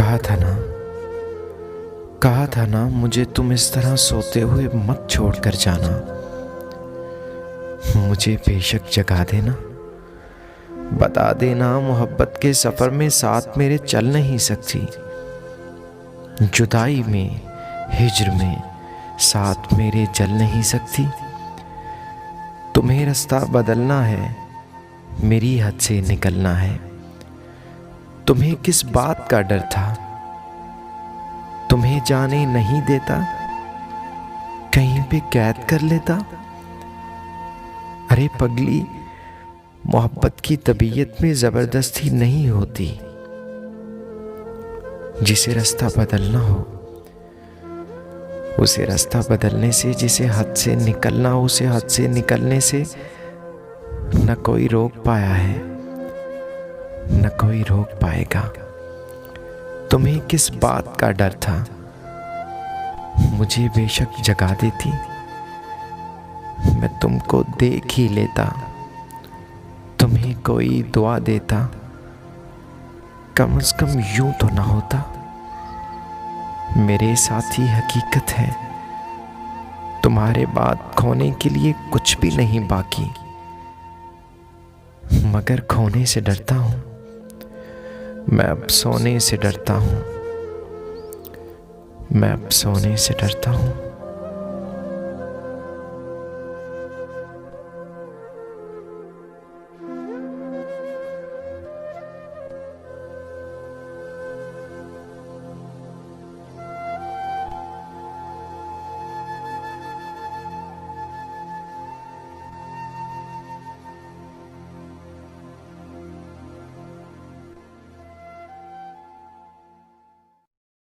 कहा था ना कहा था ना मुझे तुम इस तरह सोते हुए मत छोड़ कर जाना। मुझे बेशक जगा देना, बता देना मोहब्बत के सफ़र में साथ मेरे चल नहीं सकती। जुदाई में, हिज्र में साथ मेरे जल नहीं सकती। तुम्हें रास्ता बदलना है, मेरी हद से निकलना है। तुम्हें किस बात का डर था, तुम्हें जाने नहीं देता, कहीं पे कैद कर लेता। अरे पगली, मोहब्बत की तबीयत में ज़बरदस्ती नहीं होती। जिसे रास्ता बदलना हो उसे रास्ता बदलने से, जिसे हद से निकलना हो उसे हद से निकलने से न कोई रोक पाया है, न कोई रोक पाएगा। तुम्हें किस बात का डर था, मुझे बेशक जगा देती, मैं तुमको देख ही लेता। तुम्हें कोई दुआ देता, कम से कम यूं तो ना होता। मेरे साथ ही हकीकत है, तुम्हारे बाद खोने के लिए कुछ भी नहीं बाकी। मगर खोने से डरता हूँ, मैं अब सोने से डरता हूँ, मैं अब सोने से डरता हूँ।